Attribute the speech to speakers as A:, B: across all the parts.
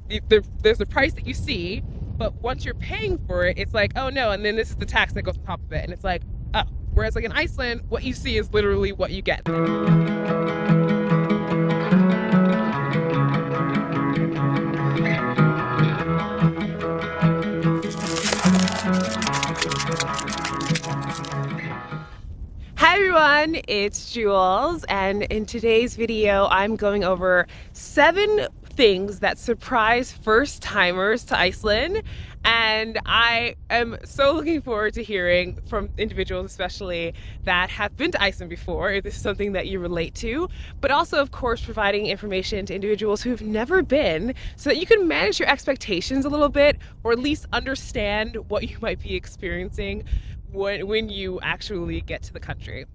A: there's the price that you see, but once you're paying for it, it's like, oh no, and then this is the tax that goes on top of it, and it's like, oh. Whereas like in Iceland, what you see is literally what you get. Hi everyone, it's Jules, and in today's video I'm going over 7 things that surprise first timers to Iceland, and I am so looking forward to hearing from individuals especially that have been to Iceland before, if this is something that you relate to, but also of course providing information to individuals who've never been so that you can manage your expectations a little bit, or at least understand what you might be experiencing when you actually get to the country.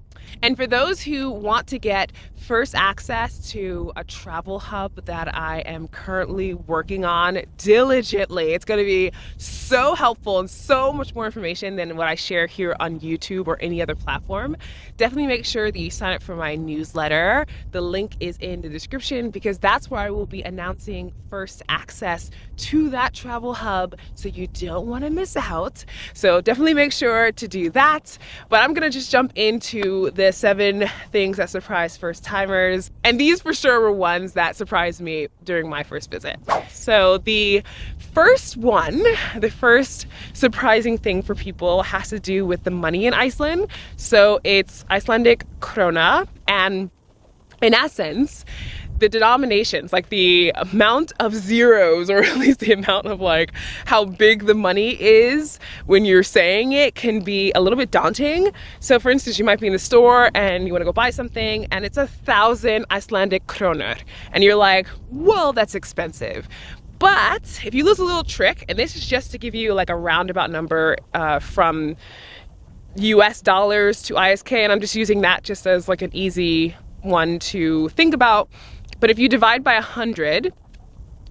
A: And for those who want to get first access to a travel hub that I am currently working on diligently, it's going to be so helpful and so much more information than what I share here on YouTube or any other platform. Definitely make sure that you sign up for my newsletter. The link is in the description because that's where I will be announcing first access to that travel hub, so you don't want to miss out. So definitely make sure to do that. But I'm going to just jump into the 7 things that surprise first timers, and these for sure were ones that surprised me during my first visit. So the first surprising thing for people has to do with the money in Iceland. So it's Icelandic krona, and in essence the denominations, like the amount of zeros, or at least the amount of like how big the money is when you're saying it, can be a little bit daunting. So for instance, you might be in the store and you want to go buy something and it's 1,000 Icelandic kroner and you're like, whoa, that's expensive. But if you lose a little trick, and this is just to give you like a roundabout number from US dollars to ISK, and I'm just using that just as like an easy one to think about. But if you divide by 100,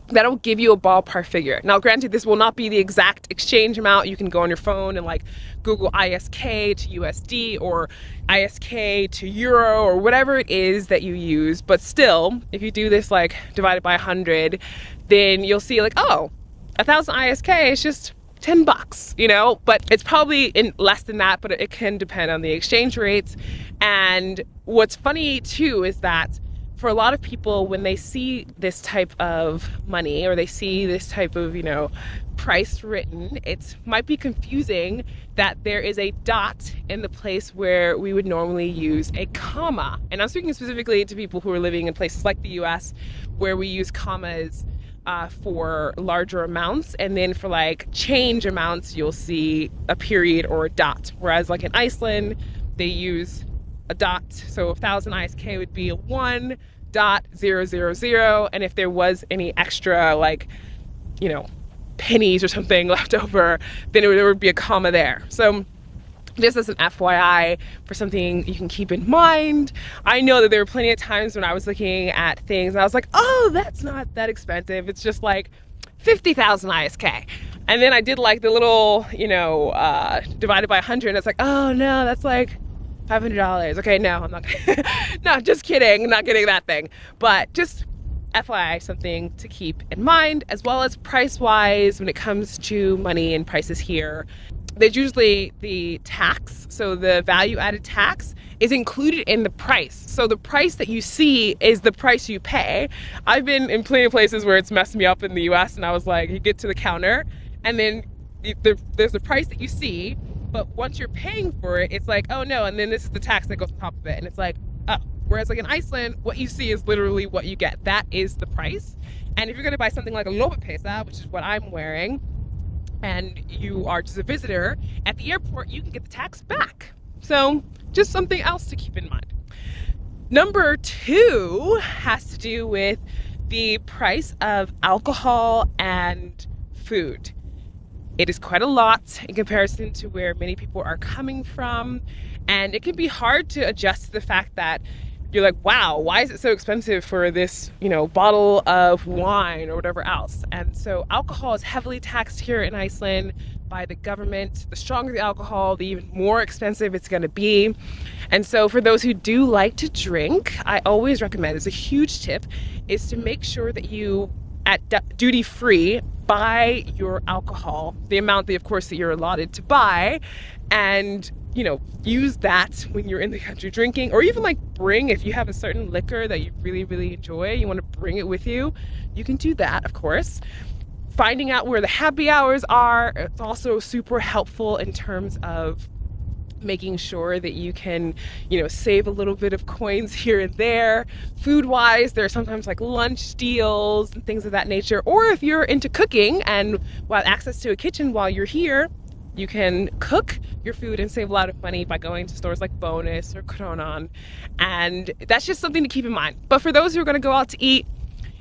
A: that'll give you a ballpark figure. Now, granted, this will not be the exact exchange amount. You can go on your phone and like Google ISK to USD or ISK to Euro or whatever it is that you use. But still, if you do this like divided by 100, then you'll see like, oh, 1,000 ISK is just 10 bucks, you know, but it's probably in less than that, but it can depend on the exchange rates. And what's funny too is that for a lot of people, when they see this type of money or they see this type of, you know, price written, it might be confusing that there is a dot in the place where we would normally use a comma. And I'm speaking specifically to people who are living in places like the US, where we use commas for larger amounts, and then for like change amounts you'll see a period or a dot, whereas like in Iceland they use a dot. So 1,000 ISK would be a 1.000, and if there was any extra like, you know, pennies or something left over, then there would be a comma there. So just as an FYI for something you can keep in mind. I know that there were plenty of times when I was looking at things and I was like, oh, that's not that expensive. It's just like 50,000 ISK. And then I did like the little, you know, divided by 100. And it's like, oh no, that's like $500. Okay, no, I'm not gonna no, just kidding, not getting that thing. But just FYI, something to keep in mind, as well as price wise when it comes to money and prices here. There's usually the tax, so the value added tax is included in the price. So the price that you see is the price you pay. I've been in plenty of places where it's messed me up in the US, and I was like, you get to the counter and then there's the price that you see, but once you're paying for it, it's like, oh no, and then this is the tax that goes on top of it, and it's like, oh. Whereas like in Iceland, what you see is literally what you get. That is the price. And if you're gonna buy something like a lopapeysa, which is what I'm wearing, and you are just a visitor at the airport, you can get the tax back. So just something else to keep in mind. Number 2 has to do with the price of alcohol and food. It is quite a lot in comparison to where many people are coming from, and it can be hard to adjust to the fact that you're like, wow, why is it so expensive for this, you know, bottle of wine or whatever else? And so alcohol is heavily taxed here in Iceland by the government. The stronger the alcohol, the even more expensive it's going to be. And so for those who do like to drink, I always recommend, as a huge tip, is to make sure that you at duty free, buy your alcohol, the amount that of course that you're allotted to buy, and use that when you're in the country drinking, or even like bring, if you have a certain liquor that you really enjoy, you want to bring it with you, you can do that, of course. Finding out where the happy hours are, it's also super helpful in terms of making sure that you can, save a little bit of coins here and there. Food wise, there are sometimes like lunch deals and things of that nature. Or if you're into cooking and want access to a kitchen while you're here, you can cook your food and save a lot of money by going to stores like Bonus or Kronan. And that's just something to keep in mind. But for those who are going to go out to eat,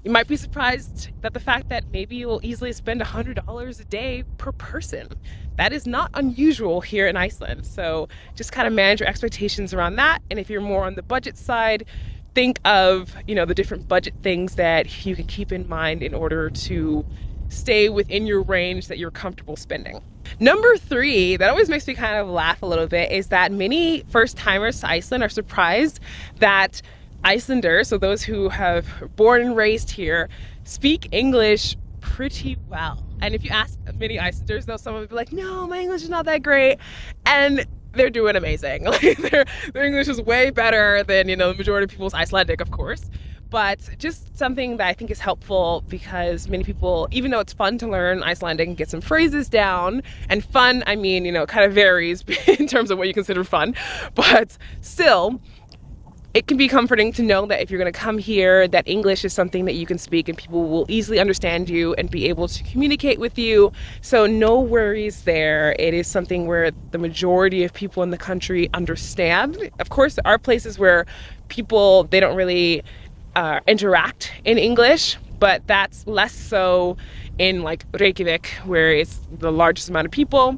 A: you might be surprised that the fact that maybe you'll easily spend $100 a day per person. That is not unusual here in Iceland. So just kind of manage your expectations around that. And if you're more on the budget side, think of, the different budget things that you can keep in mind in order to stay within your range that you're comfortable spending. Number 3, that always makes me kind of laugh a little bit, is that many first timers to Iceland are surprised that Icelanders, so those who have born and raised here, speak English pretty well. And if you ask many Icelanders, though, some will be like, no, my English is not that great. And they're doing amazing. Like their English is way better than, the majority of people's Icelandic, of course. But just something that I think is helpful, because many people, even though it's fun to learn Icelandic and get some phrases down, and fun, I mean, it kind of varies in terms of what you consider fun, but still, it can be comforting to know that if you're going to come here, that English is something that you can speak and people will easily understand you and be able to communicate with you. So no worries there. It is something where the majority of people in the country understand. Of course, there are places where people, they don't really interact in English, but that's less so in like Reykjavik, where it's the largest amount of people.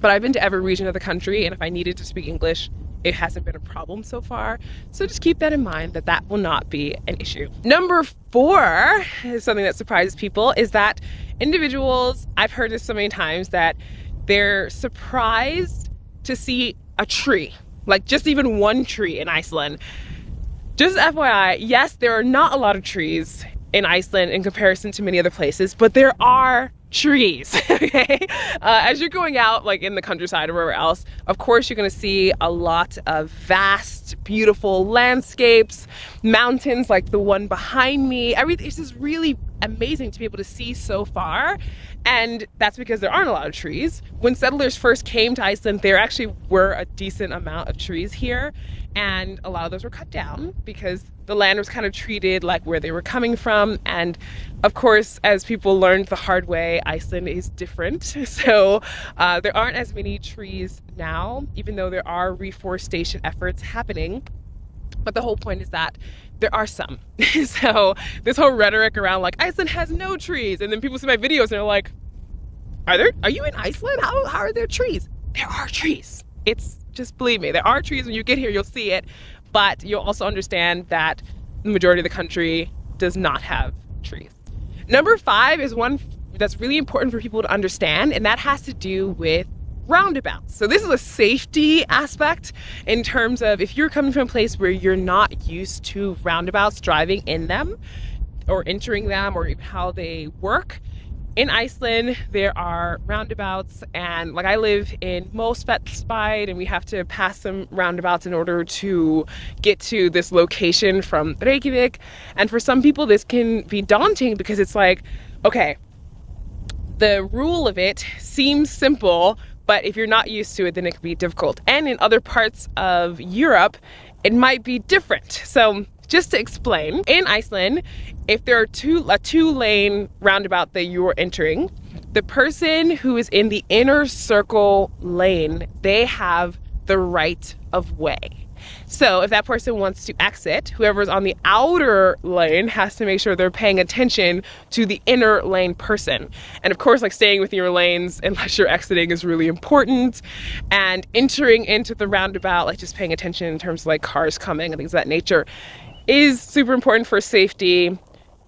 A: But I've been to every region of the country, and if I needed to speak English, it hasn't been a problem so far. So just keep that in mind, that will not be an issue. Number 4 is something that surprises people, is that individuals, I've heard this so many times, that they're surprised to see a tree, like just even one tree in Iceland. Just FYI, yes, there are not a lot of trees in Iceland in comparison to many other places, but there are trees, okay? As you're going out, like in the countryside or wherever else, of course you're gonna see a lot of vast, beautiful landscapes, mountains like the one behind me. Everything is just really amazing to be able to see so far. And that's because there aren't a lot of trees. When settlers first came to Iceland, there actually were a decent amount of trees here. And a lot of those were cut down because the land was kind of treated like where they were coming from. And of course, as people learned the hard way, Iceland is different. So there aren't as many trees now, even though there are reforestation efforts happening. But the whole point is that there are some. So this whole rhetoric around like Iceland has no trees, and then people see my videos and they're like, are you in Iceland? How are there trees? There are trees. It's just, believe me, there are trees. When you get here, you'll see it, but you'll also understand that the majority of the country does not have trees. Number 5 is one that's really important for people to understand, and that has to do with roundabouts. So this is a safety aspect in terms of if you're coming from a place where you're not used to roundabouts, driving in them or entering them, or even how they work. In Iceland, there are roundabouts, and like I live in Mosfellsbær, and we have to pass some roundabouts in order to get to this location from Reykjavik. And for some people, this can be daunting because it's like, okay, the rule of it seems simple, but if you're not used to it, then it can be difficult. And in other parts of Europe, it might be different. So just to explain, in Iceland, if there are a two-lane roundabout that you are entering, the person who is in the inner circle lane, they have the right of way. So if that person wants to exit, whoever's on the outer lane has to make sure they're paying attention to the inner lane person. And of course, like staying within your lanes unless you're exiting is really important. And entering into the roundabout, like just paying attention in terms of like cars coming and things of that nature, is super important for safety.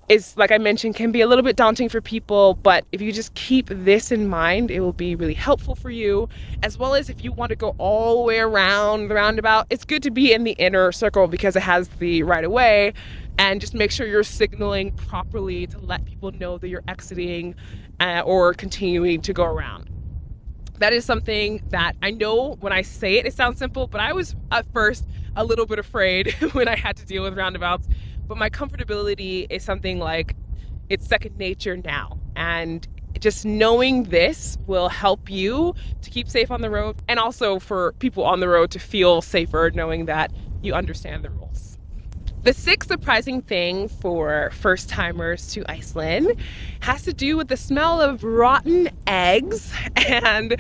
A: Is, like I mentioned, can be a little bit daunting for people, but if you just keep this in mind, it will be really helpful for you. As well as if you want to go all the way around the roundabout, it's good to be in the inner circle because it has the right of way and just make sure you're signaling properly to let people know that you're exiting or continuing to go around. That is something that I know when I say it, it sounds simple, but I was at first a little bit afraid when I had to deal with roundabouts. But my comfortability is something like it's second nature now. And just knowing this will help you to keep safe on the road, and also for people on the road to feel safer knowing that you understand the rules. The sixth surprising thing for first timers to Iceland has to do with the smell of rotten eggs, and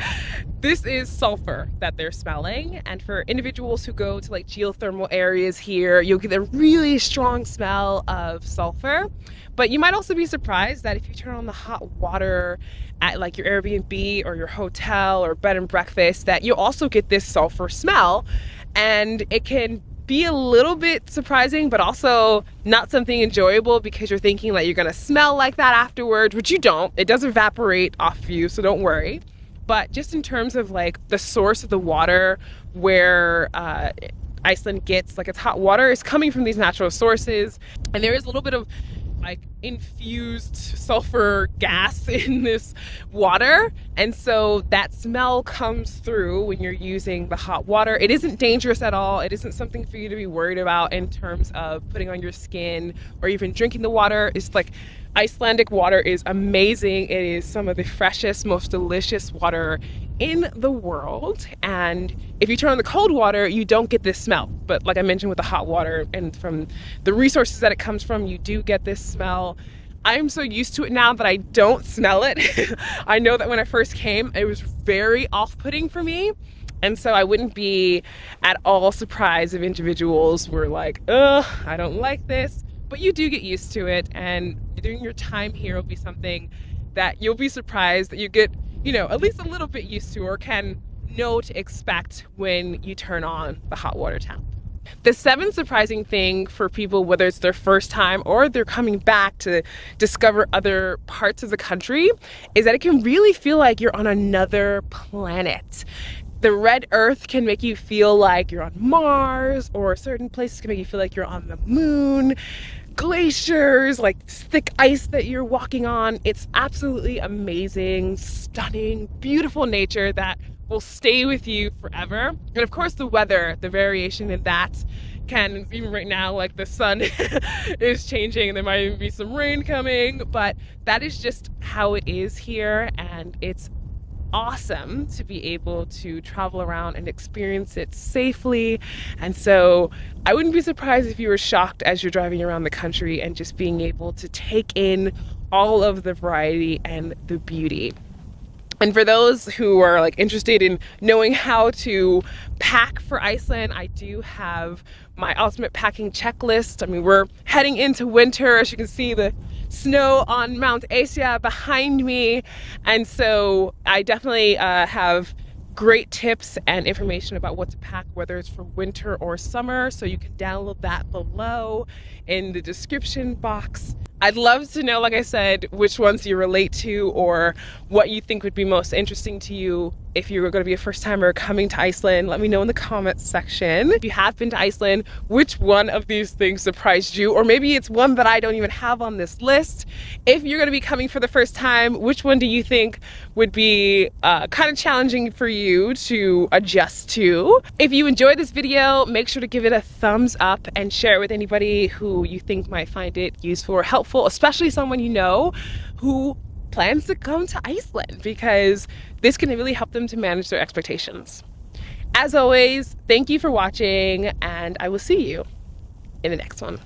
A: this is sulfur that they're smelling. And for individuals who go to like geothermal areas here, you'll get a really strong smell of sulfur. But you might also be surprised that if you turn on the hot water at like your Airbnb or your hotel or bed and breakfast, that you'll also get this sulfur smell, and it can be a little bit surprising, but also not something enjoyable, because you're thinking that you're gonna smell like that afterwards, which you don't. It does evaporate off you, so don't worry. But just in terms of like the source of the water, where Iceland gets like its hot water is coming from these natural sources, and there is a little bit of like infused sulfur gas in this water, and so that smell comes through when you're using the hot water. It isn't dangerous at all. It isn't something for you to be worried about in terms of putting on your skin or even drinking the water. It's like Icelandic water is amazing. It is some of the freshest, most delicious water in the world, and if you turn on the cold water, you don't get this smell. But like I mentioned with the hot water and from the resources that it comes from, you do get this smell. I'm so used to it now that I don't smell it. I know that when I first came, it was very off-putting for me, and so I wouldn't be at all surprised if individuals were like, ugh, I don't like this. But you do get used to it, and during your time here will be something that you'll be surprised that you get, you know, at least a little bit used to, or can know to expect when you turn on the hot water tap. The seventh surprising thing for people, whether it's their first time or they're coming back to discover other parts of the country, is that it can really feel like you're on another planet. The red earth can make you feel like you're on Mars, or certain places can make you feel like you're on the moon. Glaciers, like thick ice that you're walking on. It's absolutely amazing, stunning, beautiful nature that will stay with you forever. And of course the weather, the variation in that can, even right now, like the sun is changing and there might even be some rain coming, but that is just how it is here, and it's awesome to be able to travel around and experience it safely. And so I wouldn't be surprised if you were shocked as you're driving around the country and just being able to take in all of the variety and the beauty. And for those who are like interested in knowing how to pack for Iceland, I do have my ultimate packing checklist. I mean, we're heading into winter. As you can see, the snow on Mount Asia behind me. And so I definitely have great tips and information about what to pack, whether it's for winter or summer. So you can download that below in the description box. I'd love to know, like I said, which ones you relate to or what you think would be most interesting to you if you were going to be a first timer coming to Iceland. Let me know in the comments section. If you have been to Iceland, which one of these things surprised you? Or maybe it's one that I don't even have on this list. If you're going to be coming for the first time, which one do you think would be kind of challenging for you to adjust to? If you enjoyed this video, make sure to give it a thumbs up and share it with anybody who you think might find it useful or helpful, especially someone you know who plans to come to Iceland, because this can really help them to manage their expectations. As always, thank you for watching, and I will see you in the next one.